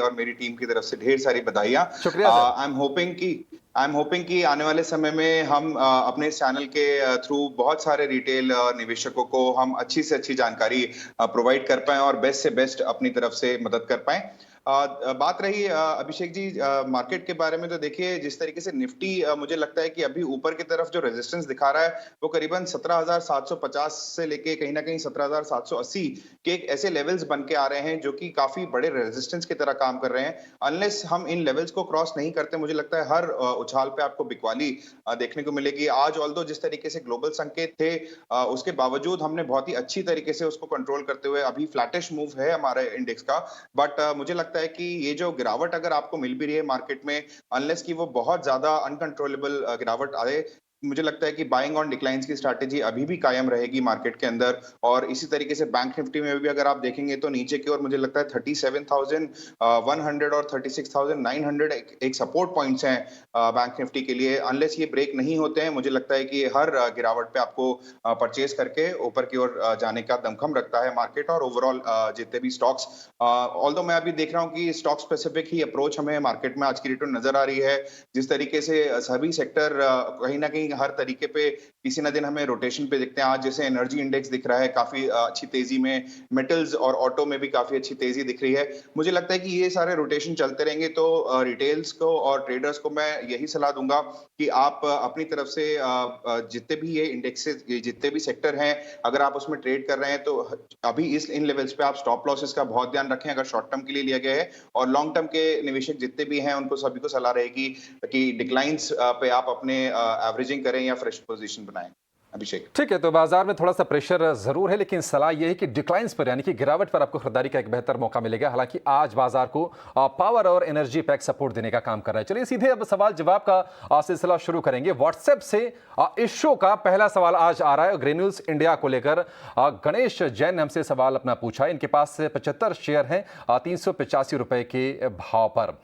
और मेरी टीम की तरफ से ढेर सारी बधाइयां। शुक्रिया सर। आई एम होपिंग कि आने वाले समय में हम अपने इस चैनल के थ्रू बहुत सारे रिटेल निवेशकों को हम अच्छी से अच्छी जानकारी प्रोवाइड कर पाएं और बेस्ट से बेस्ट अपनी तरफ से मदद कर पाएं। बात रही अभिषेक जी मार्केट के बारे में, तो देखिए जिस तरीके से निफ्टी मुझे लगता है कि अभी ऊपर की तरफ जो रेजिस्टेंस दिखा रहा है वो करीबन 17,750 से लेके कहीं ना कहीं 17,780 के एक ऐसे लेवल्स बन के आ रहे हैं जो कि काफी बड़े रेजिस्टेंस की तरह काम कर रहे हैं। अनलेस हम इन लेवल्स को क्रॉस नहीं करते, मुझे लगता है हर उछाल पे आपको बिकवाली देखने को मिलेगी। आज ऑल्दो जिस तरीके से ग्लोबल संकेत थे उसके बावजूद हमने बहुत ही अच्छी तरीके से उसको कंट्रोल करते हुए अभी फ्लैटिश मूव है हमारे इंडेक्स का। बट मुझे लगता है कि ये जो गिरावट अगर आपको मिल भी रही है मार्केट में, अनलेस कि वो बहुत ज्यादा अनकंट्रोलेबल गिरावट आए, मुझे लगता है कि बाइंग ऑन डिक्लाइंस की स्ट्रैटेजी अभी भी कायम रहेगी मार्केट के अंदर। और इसी तरीके से बैंक निफ्टी में भी अगर आप देखेंगे तो नीचे की ओर मुझे लगता है 37,100 और 36,900 एक सपोर्ट पॉइंट्स हैं बैंक निफ्टी के लिए। अनलेस ये ब्रेक नहीं होते हैं, मुझे लगता है कि हर गिरावट पे आपको परचेज करके ऊपर की ओर जाने का दमखम रखता है मार्केट और ओवरऑल जितने भी स्टॉक्स। ऑल्दो मैं अभी देख रहा हूँ कि स्टॉक स्पेसिफिक ही अप्रोच हमें मार्केट में आज की डेट में नजर आ रही है। जिस तरीके से सभी सेक्टर कहीं ना कहीं हर तरीके पे किसी ना दिन हमें रोटेशन पे दिखते हैं। आज जैसे एनर्जी इंडेक्स दिख रहा है काफी अच्छी तेजी में, मेटल्स और ऑटो में भी काफी अच्छी तेजी दिख रही है। मुझे लगता है कि ये सारे रोटेशन चलते रहेंगे तो रिटेल्स को और ट्रेडर्स को मैं यही सलाह दूंगा कि आप अपनी तरफ से जितने भी ये इंडेक्सेस, जितने भी सेक्टर हैं, अगर आप उसमें ट्रेड कर रहे हैं तो अभी इन लेवल्स पे आप स्टॉप लॉसेस का बहुत ध्यान रखें अगर शॉर्ट टर्म के लिए लिया गया है। और लॉन्ग टर्म के निवेशक जितने भी हैं उनको सभी को सलाह रहेगी कि डिक्लाइंस पे आप अपने एवरेजिंग करें या फ्रेश पोजीशन बनाएं। अभिषेक ठीक है, तो बाजार में थोड़ा सा प्रेशर जरूर है, लेकिन सलाह यह है कि डिक्लाइंस पर यानी कि गिरावट पर आपको खरीदारी का एक बेहतर मौका मिलेगा। हालांकि आज बाजार को पावर और एनर्जी पैक सपोर्ट देने का काम कर रहा है। चलिए सीधे अब सवाल जवाब का सिलसिला शुरू करेंगे। व्हाट्सएप से इस शो का पहला सवाल आज आ रहा है ग्रेन्यूल्स इंडिया को लेकर। गणेश जैन ने हमसे सवाल अपना पूछा है। इनके पास 75 शेयर हैं 385 रुपए के भाव पर।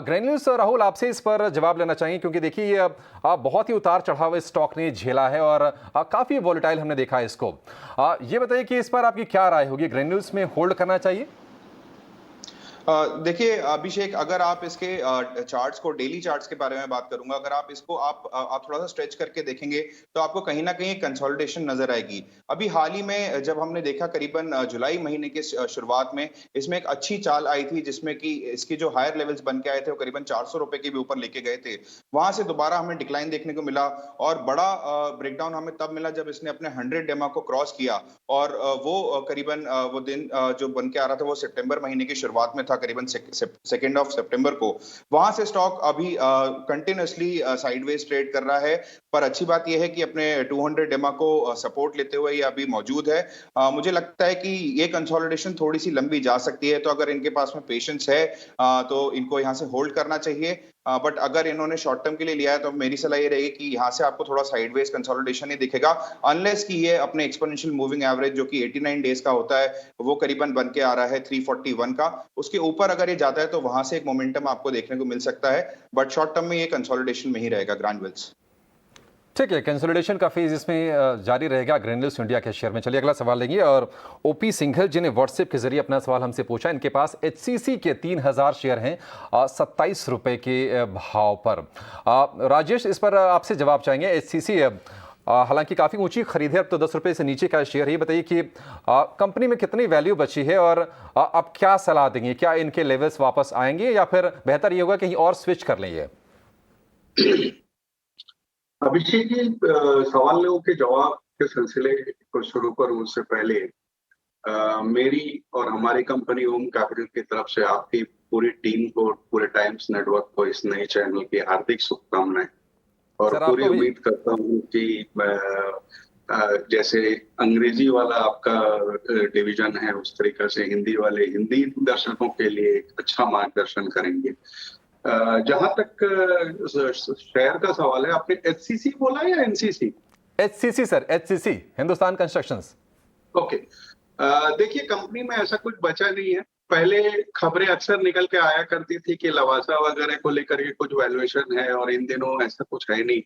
ग्रेन्यूल्स राहुल आपसे इस पर जवाब लेना चाहिए, क्योंकि देखिए ये बहुत ही उतार चढ़ाव इस स्टॉक ने झेला है और काफी वॉलेटाइल हमने देखा है इसको। ये बताइए कि इस पर आपकी क्या राय होगी, ग्रेन्यूल्स में होल्ड करना चाहिए? देखिए अभिषेक, अगर आप इसके चार्ट्स को, डेली चार्ट्स के बारे में बात करूंगा, अगर आप इसको आप थोड़ा सा स्ट्रेच करके देखेंगे तो आपको कहीं ना कहीं कंसोलिडेशन नजर आएगी। अभी हाल ही में जब हमने देखा करीबन जुलाई महीने के शुरुआत में इसमें एक अच्छी चाल आई थी जिसमें कि इसकी जो हायर लेवल्स बन के आए थे वो करीबन 400 रुपए के भी ऊपर लेके गए थे। वहां से दोबारा हमें डिक्लाइन देखने को मिला और बड़ा ब्रेकडाउन हमें तब मिला जब इसने अपने 100 डेमा को क्रॉस किया। और वो करीबन वो दिन जो बन के आ रहा था वो सितंबर महीने की शुरुआत में था, करीबन 2 सितंबर को। वहां से स्टॉक अभी कंटिन्यूअसली साइडवेज ट्रेड कर रहा है। पर अच्छी बात यह है कि अपने 200 डेमा को सपोर्ट लेते हुए ये अभी मौजूद है। मुझे लगता है कि ये कंसोलिडेशन थोड़ी सी लंबी जा सकती है, तो अगर इनके पास में पेशेंस है तो इनको यहाँ से होल्ड करना चाहिए। बट अगर इन्होंने शॉर्ट टर्म के लिए लिया है तो मेरी सलाह ये रहेगी कि यहाँ से आपको थोड़ा साइडवेज कंसोलिडेशन ही दिखेगा, अनलेस कि ये अपने एक्सपोनेंशियल मूविंग एवरेज जो कि 89 डेज का होता है वो करीबन बन के आ रहा है 341 का, उसके ऊपर अगर ये जाता है तो वहां से एक मोमेंटम आपको देखने को मिल सकता है। बट शॉर्ट टर्म में ये कंसोलिडेशन में ही रहेगा ग्रैन्युअल्स। ठीक है, कंसोलिडेशन का फेज इसमें जारी रहेगा ग्रेन्यूल्स इंडिया के शेयर में। चलिए अगला सवाल लेंगे और ओपी सिंघल जिन्हें व्हाट्सएप के जरिए अपना सवाल हमसे पूछा। इनके पास एचसीसी के 3000 शेयर हैं 27 रुपए के भाव पर। राजेश, इस पर आपसे जवाब चाहेंगे। एचसीसी हालांकि काफ़ी ऊंची खरीद है, अब तो 10 रुपये से नीचे का शेयर है। ये बताइए कि कंपनी में कितनी वैल्यू बची है और अब क्या सलाह देंगे? क्या इनके लेवल्स वापस आएंगे या फिर बेहतर ये होगा कहीं और स्विच कर लें? अभिषेक जी, सवालों के जवाब के सिलसिले को शुरू करूं उससे पहले मेरी और हमारी कंपनी ओम कैपिटल की तरफ से आपकी पूरी टीम को, पूरे टाइम्स नेटवर्क को इस नए चैनल की हार्दिक शुभकामनाएं। और पूरी उम्मीद करता हूं कि जैसे अंग्रेजी वाला आपका डिवीजन है उस तरीके से हिंदी वाले हिंदी दर्शकों के लिए एक अच्छा मार्गदर्शन करेंगे। जहां तक शेयर का सवाल है, आपने एचसीसी बोला या NCC? HCC sir, HCC Hindustan constructions. Okay, देखिए कंपनी में ऐसा कुछ बचा नहीं है। पहले खबरें अक्सर निकल के आया करती थी कि लवासा वगैरह को लेकर के कुछ वैल्यूएशन है, और इन दिनों ऐसा कुछ है नहीं।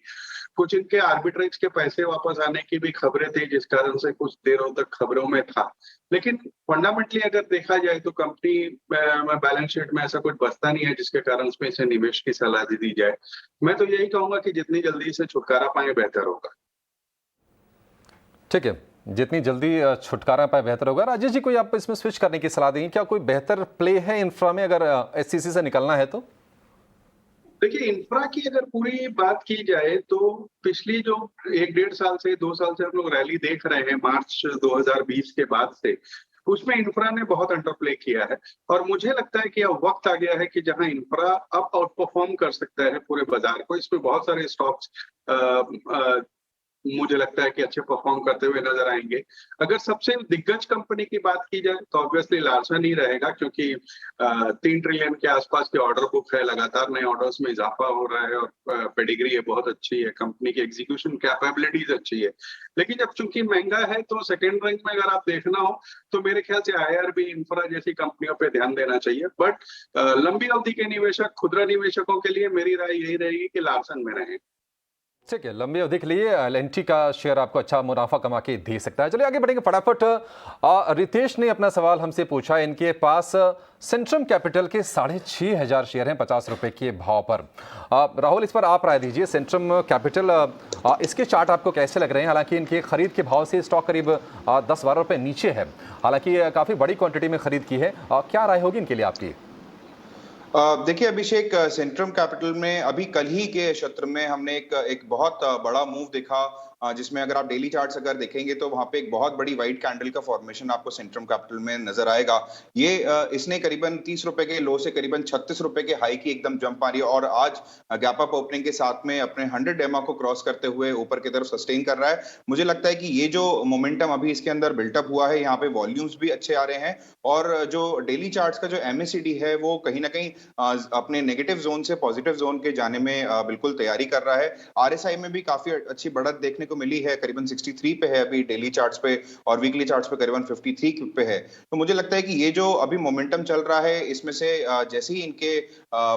कुछ इनके आर्बिट्रेज के पैसे वापस आने की भी खबरें थी, जिस कारण से कुछ देरों तक खबरों में था। लेकिन फंडामेंटली अगर देखा जाए तो कंपनी में बैलेंस शीट में ऐसा कुछ बचता नहीं है जिसके कारण उसमें इसे निवेश की सलाह दी जाए। मैं तो यही कहूंगा कि जितनी जल्दी से छुटकारा पाए बेहतर होगा। ठीक है, जितनी जल्दी छुटकारा पाए बेहतर होगा। राजेश जी, कोई आप इसमें स्विच करने की सलाह देंगे? क्या कोई बेहतर प्ले है इंफ्रा में अगर एससीसी से निकलना है तो? देखिए, इंफ्रा की अगर पूरी बात की जाए तो पिछली जो 1-1.5 साल से 2 साल से हम लोग रैली देख रहे हैं मार्च 2020 के बाद से, उसमें इंफ्रा ने बहुत अंडर प्ले किया है। और मुझे लगता है कि अब वक्त आ गया है कि जहां इंफ्रा अब आउट परफॉर्म कर सकता है पूरे बाजार को। इसमें बहुत सारे स्टॉक्स मुझे लगता है कि अच्छे परफॉर्म करते हुए नजर आएंगे। अगर सबसे दिग्गज कंपनी की बात की जाए तो ऑब्वियसली लार्सन ही रहेगा, क्योंकि 3 ट्रिलियन के आसपास की ऑर्डर बुक है, लगातार नए ऑर्डर्स में इजाफा हो रहा है, और पेडिग्री है बहुत अच्छी है, कंपनी की एग्जीक्यूशन कैपेबिलिटीज अच्छी है। लेकिन जब चूंकि महंगा है तो सेकेंड रैंक में अगर आप देखना हो तो मेरे ख्याल से आईआरबी, इंफ्रा जैसी कंपनियों पे ध्यान देना चाहिए। बट लंबी अवधि के निवेशक, खुदरा निवेशकों के लिए मेरी राय यही रहेगी कि लार्सन में रहें। ठीक है, लंबी अवधि के लिए एल&टी का शेयर आपको अच्छा मुनाफा कमा के दे सकता है। चलिए आगे बढ़ेंगे फटाफट। रितेश ने अपना सवाल हमसे पूछा, इनके पास सेंट्रम कैपिटल के 6,500 शेयर हैं 50 रुपए के भाव पर। राहुल, इस पर आप राय दीजिए। सेंट्रम कैपिटल, इसके चार्ट आपको कैसे लग रहे हैं? हालांकि इनके खरीद के भाव से स्टॉक करीब 10-12 रुपए नीचे है, हालांकि काफ़ी बड़ी क्वांटिटी में खरीद की है। क्या राय होगी इनके लिए आपकी? देखिए अभिषेक, सेंट्रम कैपिटल में अभी कल ही के सत्र में हमने एक बहुत बड़ा मूव देखा, जिसमें अगर आप डेली चार्ट्स अगर देखेंगे तो वहां पे एक बहुत बड़ी वाइट कैंडल का फॉर्मेशन आपको सेंट्रम कैपिटल में नजर आएगा। ये इसने करीबन 30 रुपए के लो से करीबन 36 रुपए के हाई की एकदम जंप आ रही है, और आज गैप अप ओपनिंग के साथ में अपने 100 एमआ को क्रॉस करते हुए ऊपर की तरफ सस्टेन कर रहा है। मुझे लगता है कि ये जो मोमेंटम अभी इसके अंदर बिल्टअप हुआ है, यहाँ पे वॉल्यूम्स भी अच्छे आ रहे हैं, और जो डेली चार्ट्स का जो एमएसीडी है वो कहीं ना कहीं अपने नेगेटिव जोन से पॉजिटिव जोन के जाने में बिल्कुल तैयारी कर रहा है। आरएसआई में भी काफी अच्छी बढ़त देखने को मिली है, करीबन 63 पे है अभी डेली चार्ट्स पे, और वीकली चार्ट्स पे करीबन 53 पे है। तो मुझे लगता है कि ये जो अभी मोमेंटम चल रहा है, इसमें से जैसे ही इनके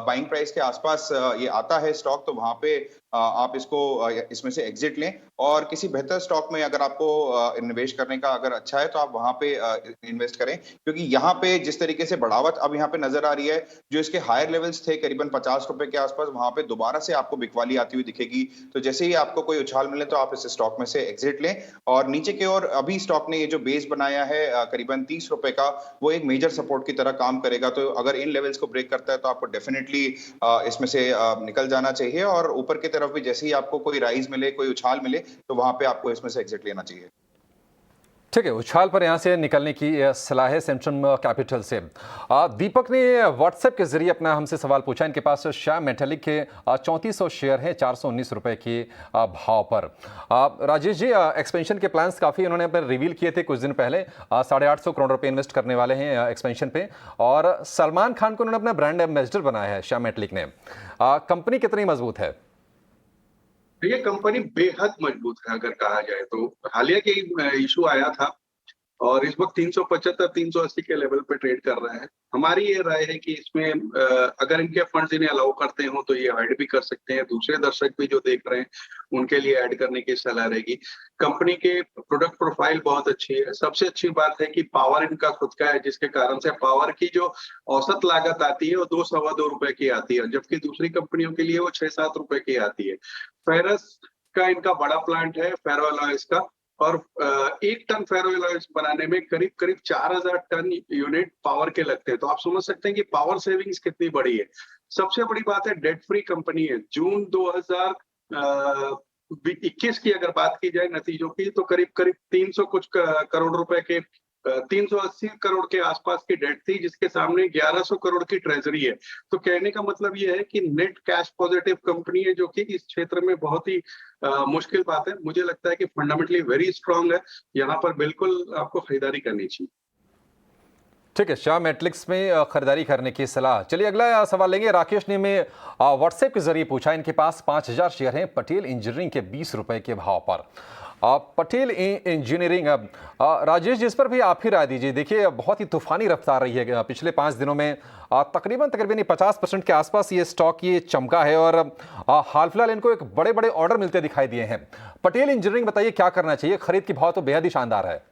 बाइंग प्राइस के आसपास ये आता है स्टॉक, तो वहां पे आप इसको इसमें से एग्जिट लें, और किसी बेहतर स्टॉक में अगर आपको निवेश करने का अगर अच्छा है तो आप वहां पे इन्वेस्ट करें, क्योंकि यहाँ पे जिस तरीके से बढ़ावत अब यहाँ पे नजर आ रही है, जो इसके हायर लेवल्स थे करीबन 50 रुपए के आसपास, वहां पे दोबारा से आपको बिकवाली आती हुई दिखेगी। तो जैसे ही आपको कोई उछाल मिले तो आप इस स्टॉक में से एग्जिट लें। और नीचे की ओर अभी स्टॉक ने ये जो बेस बनाया है करीबन 30 रुपए का, वो एक मेजर सपोर्ट की तरह काम करेगा। तो अगर इन लेवल्स को ब्रेक करता है तो आपको डेफिनेटली इसमें से निकल जाना चाहिए, और ऊपर की तरफ भी जैसे ही आपको कोई राइज मिले, कोई उछाल मिले, तो वहां पे आपको इसमें से एग्जिट लेना चाहिए। ठीक है, उछाल पर यहाँ से निकलने की सलाह है सेंट्रम कैपिटल से। दीपक ने व्हाट्सएप के जरिए अपना हमसे सवाल पूछा। इनके पास श्याम मेटालिक के 3400 शेयर हैं 419 रुपए के भाव पर। राजेश जी, एक्सपेंशन के प्लान्स काफ़ी उन्होंने अपने रिवील किए थे कुछ दिन पहले। 850 करोड़ रुपए इन्वेस्ट करने वाले हैं एक्सपेंशन पे, और सलमान खान को उन्होंने अपना ब्रांड एम्बेसडर बनाया है श्याम मेटालिक ने। कंपनी कितनी मजबूत है? ये कंपनी बेहद मजबूत है अगर कहा जाए तो। हालिया के इशू आया था और इस वक्त 375-380 के लेवल पे ट्रेड कर रहा है। हमारी ये राय है कि इसमें अगर इनके फंड्स इन्हें अलाउ करते हो तो ये ऐड भी कर सकते हैं। दूसरे दर्शक भी जो देख रहे हैं उनके लिए ऐड करने की सलाह रहेगी। कंपनी के प्रोडक्ट प्रोफाइल बहुत अच्छी है। सबसे अच्छी बात है कि पावर इनका खुद का है, जिसके कारण से पावर की जो औसत लागत आती है वो 2-2.25 रुपए की आती है, जबकि दूसरी कंपनियों के लिए वो 6-7 रुपए की आती है। फेरस का इनका बड़ा प्लांट है, फेरो एलॉयज का, और 1 टन फेरो एलॉयज बनाने में करीब करीब 4000 टन यूनिट पावर के लगते हैं। तो आप समझ सकते हैं कि पावर सेविंग्स कितनी बड़ी है। सबसे बड़ी बात है, डेट फ्री कंपनी है। जून 2021 की अगर बात की जाए नतीजों की, तो करीब करीब 300 कुछ करोड़ रुपए के 380 करोड़ के आसपास की डेट थी, जिसके सामने 1100 करोड़ की ट्रेजरी है। तो कहने का मतलब ये है कि नेट कैश पॉजिटिव कंपनी है, जो कि इस क्षेत्र में बहुत ही मुश्किल बात है। मुझे लगता है कि फंडामेंटली वेरी स्ट्रांग है, यहाँ पर बिल्कुल आपको खरीदारी करनी चाहिए। ठीक है, श्याम मेटालिक्स में खरीदारी करने की सलाह। चलिए अगला सवाल लेंगे। राकेश ने में व्हाट्सएप के जरिए पूछा। इनके पास 5000 शेयर हैं पटेल इंजीनियरिंग के 20 रुपए के भाव पर। पटेल इंजीनियरिंग। राजेश जी, इस पर भी आप ही राय दीजिए। देखिए, बहुत ही तूफानी रफ्तार रही है पिछले 5 दिनों में। तकरीबन 50% के आसपास ये स्टॉक ये चमका है और हाल फिलहाल इनको एक बड़े बड़े ऑर्डर मिलते दिखाई दिए हैं। पटेल इंजीनियरिंग, बताइए क्या करना चाहिए? खरीद की भाव तो बेहद ही शानदार है।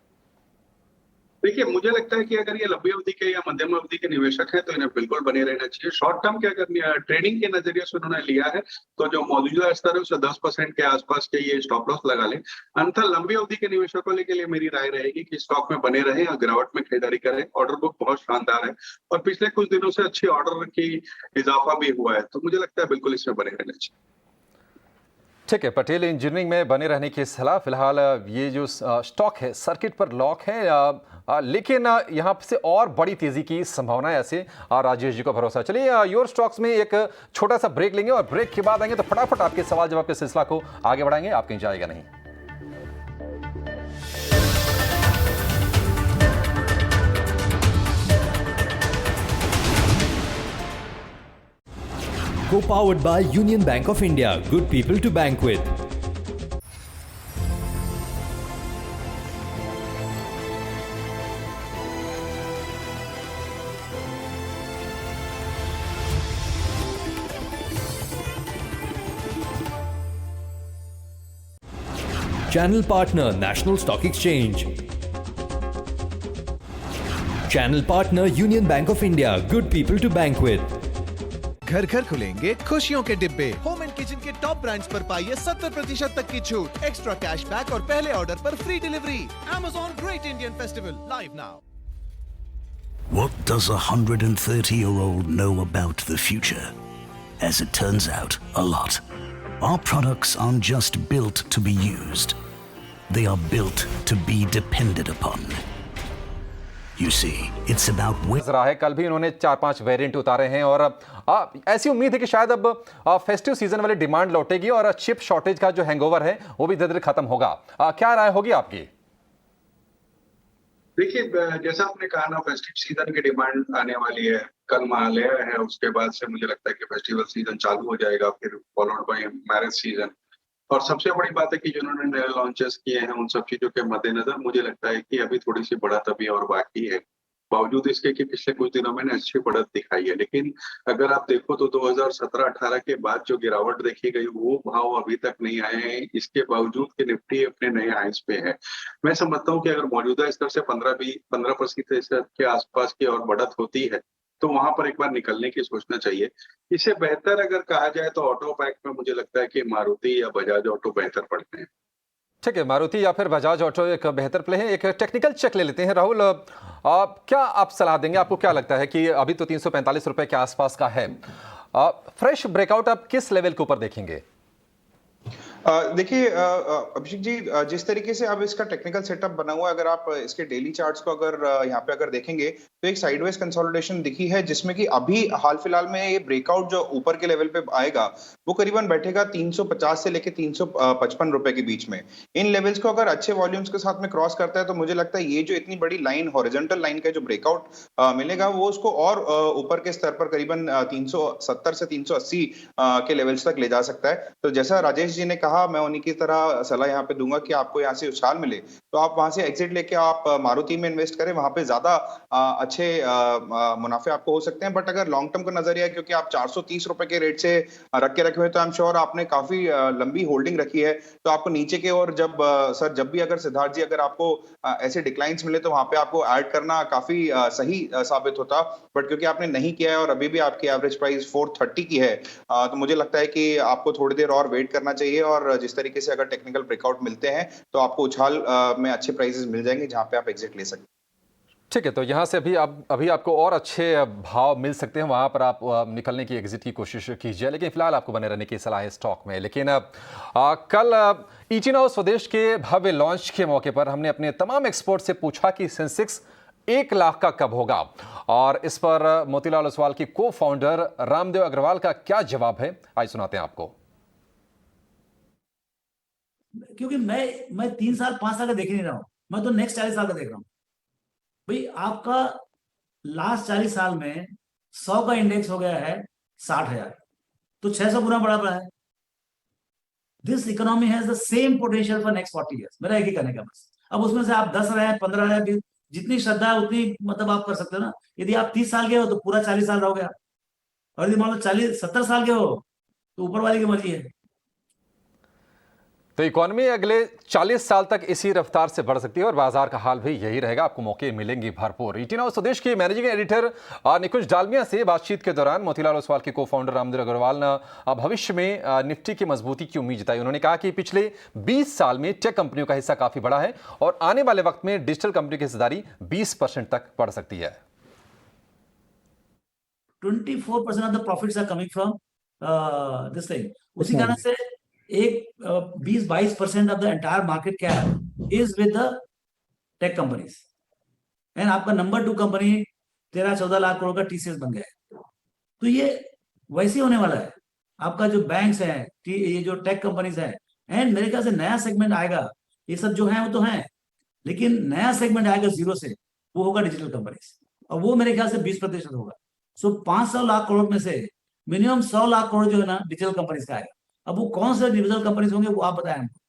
देखिए, मुझे लगता है कि अगर ये लंबी अवधि के या मध्यम अवधि के निवेशक हैं तो इन्हें बिल्कुल बने रहना चाहिए। शॉर्ट टर्म के अगर ट्रेडिंग के नजरिए से उन्होंने लिया है तो जो मौजूदा स्तर है उससे 10% के आसपास के ये स्टॉप लॉस लगा लें। अन्यथा लंबी अवधि के निवेशकों के लिए मेरी राय रहेगी कि स्टॉक में बने रहें और गिरावट में खरीदारी करें। ऑर्डर बुक बहुत शानदार है और पिछले कुछ दिनों से अच्छी ऑर्डर की इजाफा भी हुआ है, तो मुझे लगता है बिल्कुल इसमें बने रहना चाहिए। ठीक है, पटेल इंजीनियरिंग में बने रहने की सलाह। फिलहाल ये जो स्टॉक है सर्किट पर लॉक है, लेकिन यहाँ से और बड़ी तेजी की संभावना है, ऐसे राजेश जी को भरोसा। चलिए, योर स्टॉक्स में एक छोटा सा ब्रेक लेंगे और ब्रेक के बाद आएंगे तो फटाफट आपके सवाल जवाब के सिलसिला को आगे बढ़ाएंगे। आप कहीं जाएगा नहीं। Co-powered by Union Bank of India. Good people to bank with. Channel partner National Stock Exchange. Channel partner Union Bank of India. Good people to bank with. घर घर खुलेंगे खुशियों के डिब्बे। होम एंड किचन के टॉप ब्रांड्स पर पाइए 70% तक की छूट, एक्स्ट्रा कैशबैक और पहले ऑर्डर पर free delivery. Amazon Great Indian Festival live now. What does a 130-year-old know about the future? As it turns out, a lot. Our products aren't just built to be used. They are built to be depended upon. You see, it's about रहा है। कल भी इन्होंने 4-5 variant उतारे हैं और ऐसी उम्मीद है कि शायद अब फेस्टिव सीजन वाली डिमांड लौटेगी और चिप शॉर्टेज का जो हैंगओवर है वो भी धीरे धीरे खत्म होगा। क्या राय होगी आपकी? देखिए, जैसा आपने कहा ना, फेस्टिव सीजन की डिमांड आने वाली है। कल महालया है, उसके बाद से मुझे लगता है कि फेस्टिवल सीजन चालू हो जाएगा, फिर फॉलोड बाय मैरिज सीजन। और सबसे बड़ी बात है कि जिन्होंने नए लॉन्चेस किए हैं उन सब चीजों के मद्देनजर मुझे लगता है कि अभी थोड़ी सी बढ़त अभी और बाकी है, बावजूद इसके कि पिछले कुछ दिनों में अच्छी बढ़त दिखाई है। लेकिन अगर आप देखो तो 2017-18 के बाद जो गिरावट देखी गई वो भाव अभी तक नहीं आए हैं, इसके बावजूद कि निफ्टी अपने नए हाइस पे है। मैं समझता हूँ कि अगर मौजूदा स्तर से 15% के आसपास की और बढ़त होती है तो वहां पर एक बार निकलने की सोचना चाहिए। इससे बेहतर अगर कहा जाए तो ऑटो पैक में मुझे लगता है कि मारुति या बजाज ऑटो बेहतर पड़ते हैं। ठीक है, मारुति या फिर बजाज ऑटो एक बेहतर प्ले है। एक टेक्निकल चेक ले लेते हैं। राहुल, क्या आप सलाह देंगे? आपको क्या लगता है कि अभी तो 345 रुपए के आसपास का है, फ्रेश ब्रेकआउट आप किस लेवल के ऊपर देखेंगे? देखिए अभिषेक जी, जिस तरीके से अब इसका टेक्निकल सेटअप बना हुआ है, अगर आप इसके डेली चार्ट्स को अगर यहाँ पे अगर देखेंगे तो एक साइडवेज कंसोलिडेशन दिखी है, जिसमें कि अभी हाल फिलहाल में ये ब्रेकआउट जो ऊपर के लेवल पे आएगा वो करीबन बैठेगा 350 से लेके 355 रुपए के बीच में। इन लेवल्स को अगर अच्छे वॉल्यूम्स के साथ में क्रॉस करता है तो मुझे लगता है ये जो इतनी बड़ी लाइन, हॉरिजॉन्टल लाइन का जो ब्रेकआउट मिलेगा वो उसको और ऊपर के स्तर पर करीबन 370 से 380 के लेवल्स तक ले जा सकता है। तो जैसा राजेश जी ने कहा, मैं उन्हीं की तरह सलाह यहाँ पे दूंगा कि आपको यहाँ से उछाल मिले तो आप वहां से एग्जिट लेके आप मारुति में इन्वेस्ट करें, वहां पे ज्यादा अच्छे मुनाफे आपको हो सकते हैं। बट अगर लॉन्ग टर्म का नजरिया है, क्योंकि आप 430 रुपए के रेट से रख के रखे हुए, तो आई एम श्योर आपने काफी लंबी होल्डिंग रखी है, तो आपको नीचे के और जब भी अगर सिद्धार्थ जी अगर आपको ऐसे डिक्लाइंस मिले तो वहां पे आपको ऐड करना काफी सही साबित होता। बट क्योंकि आपने नहीं किया है और अभी भी आपकी एवरेज प्राइस 430 की है, तो मुझे लगता है कि आपको थोड़ी देर और वेट करना चाहिए और जिस तरीके से अगर टेक्निकल ब्रेकआउट मिलते हैं तो आपको उछाल में अच्छे प्राइसेस मिल जाएंगे जहां पे आप एग्जिट ले सकते हैं। ठीक है, तो यहाँ से अभी आपको और अच्छे भाव मिल सकते हैं, वहाँ पर आप निकलने की, एग्जिट की कोशिश कीजिए। लेकिन फिलहाल आपको बने रहने की सलाह है स्टॉक में। लेकिन कल इचिनोज स्वदेश के भव्य लॉन्च के मौके पर हमने अपने तमाम एक्सपर्ट से पूछा कि सेंसेक्स 1 लाख का कब होगा, और इस पर मोतीलाल ओसवाल की को फाउंडर रामदेव अग्रवाल का क्या जवाब है, आज सुनाते हैं आपको। क्योंकि मैं 3 साल 5 साल का देख नहीं रहा हूं, मैं तो नेक्स्ट 40 साल का देख रहा हूं। भाई, आपका लास्ट 40 साल में 100 का इंडेक्स हो गया है 60,000, तो 600 गुना बड़ा है। This economy has the same potential for next 40 years। मेरा एक ही कहने का बस। अब उसमें से आप 10 रहे, 15 रहे, 20, जितनी श्रद्धा है उतनी मतलब आप कर सकते हो ना। यदि आप 30 साल के हो तो पूरा 40 साल रहोगे आप, और यदि मान लो 70 साल के हो तो ऊपर वाले की मर्जी है। तो इकोनॉमी अगले 40 साल तक इसी रफ्तार से बढ़ सकती है और बाजार का हाल भी यही रहेगा। आपको मौके मिलेंगे भरपूर। ET Now स्वदेश के मैनेजिंग एडिटर निकुंज डालमिया से बातचीत के दौरान मोतीलाल ओसवाल के को-फाउंडर रामदेव अग्रवाल ने भविष्य में निफ्टी की मजबूती की उम्मीद जताई। उन्होंने कहा कि पिछले 20 साल में टेक कंपनियों का हिस्सा काफी बड़ा है और आने वाले वक्त में डिजिटल कंपनी की हिस्सेदारी 20% तक बढ़ सकती है। 24% of the profits are coming from this thing. उसी कारण से एक 20-22% of the entire market cap is with the tech companies, and आपका नंबर 2 कंपनी 13-14 लाख करोड़ का TCS बन गया है। तो ये वैसे होने वाला है। आपका जो बैंक्स है, ये जो टेक कंपनीज है, एंड मेरे ख्याल से नया सेगमेंट आएगा। ये सब जो है वो तो है, लेकिन नया सेगमेंट आएगा जीरो से, वो होगा डिजिटल कंपनीज, और वो मेरे ख्याल से 20% होगा। सो 500 लाख करोड़ में से मिनिमम 100 लाख करोड़ जो है ना डिजिटल कंपनीज का आएगा। अब वो कौन से डिजिटल कंपनीज होंगे वो आप बताएं हमको।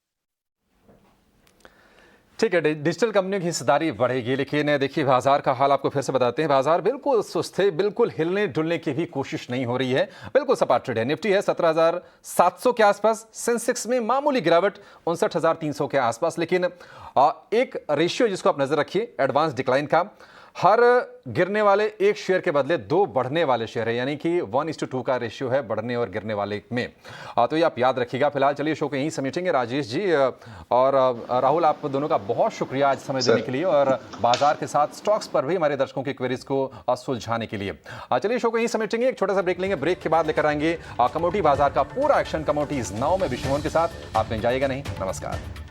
ठीक है, डिजिटल कंपनियों की हिस्सेदारी बढ़ेगी, लेकिन देखिए बाजार का हाल आपको फिर से बताते हैं। बाजार बिल्कुल सुस्त है, बिल्कुल हिलने डुलने की भी कोशिश नहीं हो रही है, बिल्कुल सपाट ट्रेड है। निफ्टी है 17,700 के आसपास, सेंसेक्स में मामूली गिरावट 59,300 के आसपास। लेकिन एक रेशियो जिसको आप नजर रखिए एडवांस डिक्लाइन का, हर गिरने वाले एक शेयर के बदले 2 बढ़ने वाले शेयर है, यानी कि 1:2 का रेशियो है बढ़ने और गिरने वाले में। तो ये आप याद रखिएगा। फिलहाल चलिए शो को यहीं समेटेंगे। राजेश जी और राहुल, आप दोनों का बहुत शुक्रिया आज समय देने के लिए और बाजार के साथ स्टॉक्स पर भी हमारे दर्शकों की क्वेरीज को सुलझाने के लिए। चलिए शो को यहीं समेटेंगे, एक छोटा सा ब्रेक लेंगे। ब्रेक के बाद लेकर आएंगे कमोडिटी बाजार का पूरा एक्शन कमोडिटीज नाउ में विश्वमोहन के साथ। आप कहीं जाइएगा नहीं। नमस्कार।